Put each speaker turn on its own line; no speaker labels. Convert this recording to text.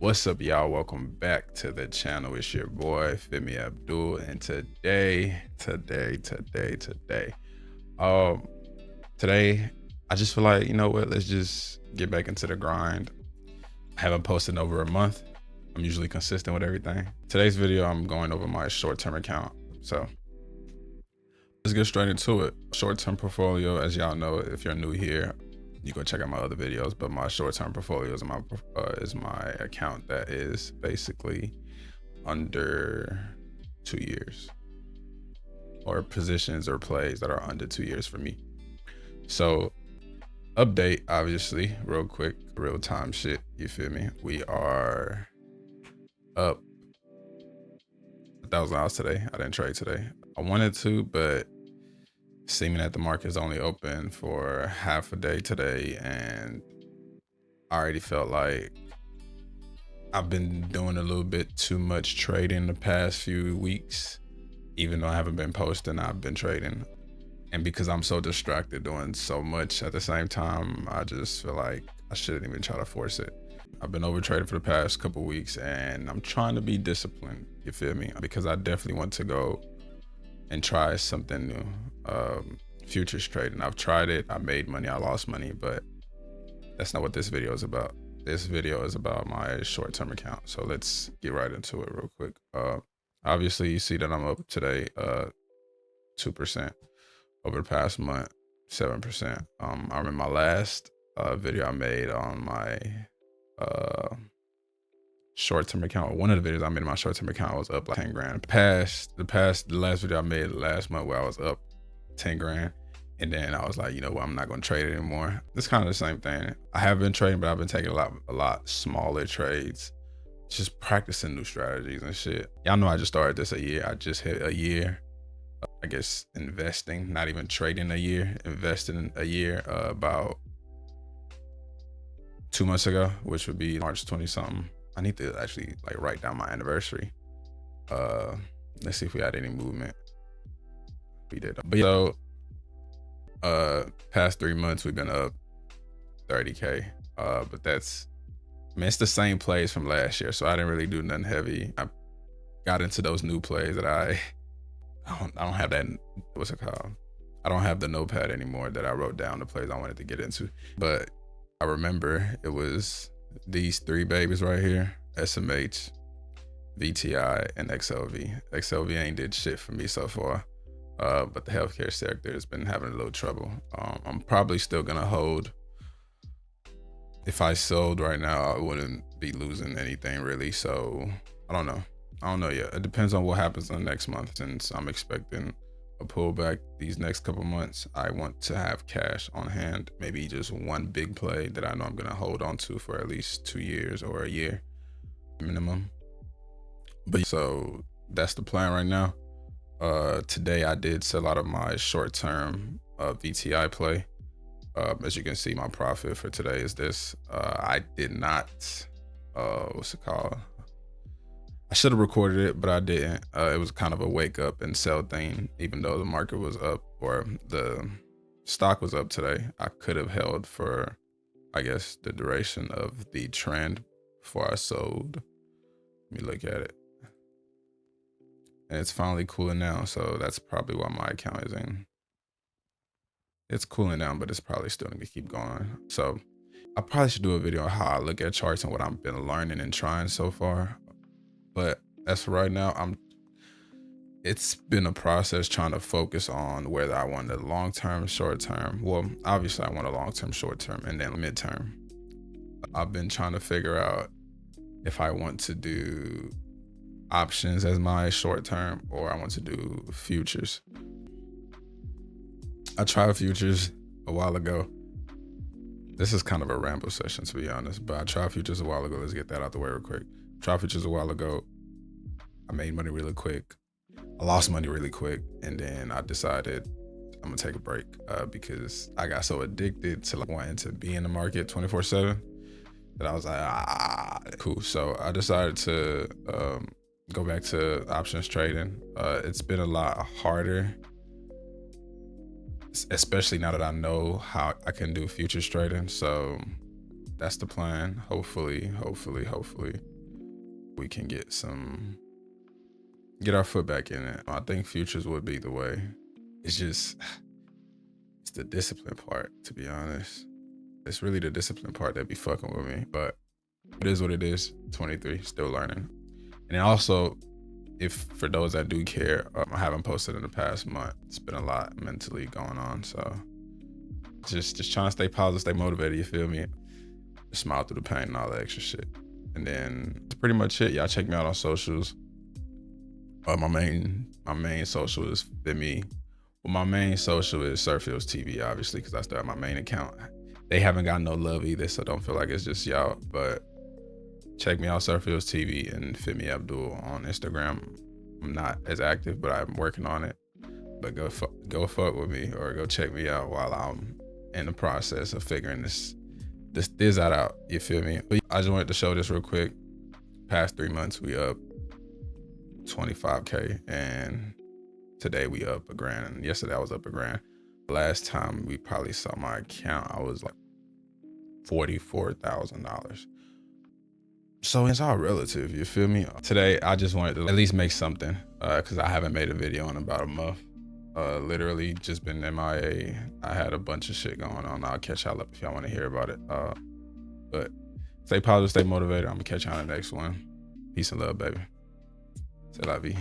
What's up, y'all? Welcome back to the channel. It's your boy Femi Abdul, and um, today I just feel like, you know what? Let's just get back into the grind. I haven't posted in over a month. I'm usually consistent with everything. Today's video, I'm going over my short-term account. So let's get straight into it. Short-term portfolio, as y'all know, if you're new here, you go check out my other videos, but my short-term portfolio is my account that is basically under 2 years, or positions or plays that are under 2 years for me. So update, obviously, real quick, real time shit, you feel me? We are up $1,000 today. I didn't trade today. I wanted to, but seeming that the market is only open for half a day today, and I already felt like I've been doing a little bit too much trading the past few weeks. Even though I haven't been posting, I've been trading. And because I'm so distracted doing so much at the same time, I just feel like I shouldn't even try to force it. I've been over trading for the past couple weeks, and I'm trying to be disciplined, you feel me? Because I definitely want to go and try something new. Futures trading, I've tried it, I made money, I lost money, but that's not what this video is about. This video is about my short-term account. So let's get right into it real quick. Obviously you see that I'm up today 2%, over the past month 7%. I remember my last video I made on my short-term account, one of the videos I made in my short-term account was up like 10 grand. The last video I made last month where I was up 10 grand, and then I was like, you know what, I'm not going to trade anymore. It's kind of the same thing. I have been trading, but I've been taking a lot smaller trades, just practicing new strategies and shit. Y'all know I just started this a year. I just hit a year, I guess, investing, not even trading a year, investing a year, about 2 months ago, which would be March 20 something. I need to actually like write down my anniversary. Let's see if we had any movement. We did. But so past 3 months we've been up 30K. But that's, I mean, it's the same plays from last year, so I didn't really do nothing heavy. I got into those new plays that I don't have that, what's it called? I don't have the notepad anymore that I wrote down the plays I wanted to get into. But I remember it was these three babies right here: SMH, VTI, and XLV. XLV ain't did shit for me so far. But the healthcare sector has been having a little trouble. I'm probably still gonna hold. If I sold right now, I wouldn't be losing anything really. So I don't know yet. It depends on what happens in the next month. Since I'm expecting a pullback these next couple months, I want to have cash on hand, maybe just one big play that I know I'm gonna hold on to for at least 2 years or a year minimum. But so that's the plan right now. Today I did sell out of my short-term VTI play. As you can see, my profit for today is this. I did not, what's it called? I should have recorded it, but I didn't. It was kind of a wake up and sell thing. Even though the market was up, or the stock was up today, I could have held for, I guess, the duration of the trend before I sold. Let me look at it. And it's finally cooling down, so that's probably why my account is in. It's cooling down, but it's probably still gonna keep going. So I probably should do a video on how I look at charts and what I've been learning and trying so far. But as for right now, it's been a process trying to focus on whether I want a long-term, short-term. Well, obviously I want a long-term, short-term, and then mid-term. I've been trying to figure out if I want to do options as my short-term or I want to do futures. I tried futures a while ago. This is kind of a ramble session, to be honest, but I tried futures a while ago. Let's get that out the way real quick. Tried futures a while ago. I made money really quick. I lost money really quick. And then I decided I'm gonna take a break because I got so addicted to like wanting to be in the market 24/7 that I was like, cool. So I decided to go back to options trading. It's been a lot harder, especially now that I know how I can do futures trading. So that's the plan. Hopefully we can get our foot back in it. I think futures would be the way. It's just, it's the discipline part, to be honest. It's really the discipline part that be fucking with me, but it is what it is. 23, still learning. And then also, if for those that do care, I haven't posted in the past month. It's been a lot mentally going on, so just trying to stay positive, stay motivated, you feel me? Just smile through the pain and all that extra shit. And then that's pretty much it. Y'all check me out on socials. My main social is Femi. Well, my main social is Surffields TV, obviously, because I started my main account. They haven't got no love either, so don't feel like it's just y'all. But check me out, Surffields TV and Femi Abdul on Instagram. I'm not as active, but I'm working on it. But go fuck with me, or go check me out while I'm in the process of figuring this out. You feel me? But I just wanted to show this real quick. Past 3 months, we up 25K, and today we up $1,000, and yesterday I was up $1,000. Last time we probably saw my account, I was like $44,000. So it's all relative, you feel me? Today I just wanted to at least make something, because I haven't made a video in about a month. Literally just been MIA. I had a bunch of shit going on. I'll catch y'all up if y'all want to hear about it. But stay positive, stay motivated. I'm gonna catch y'all on the next one. Peace and love, baby. C'est la vie.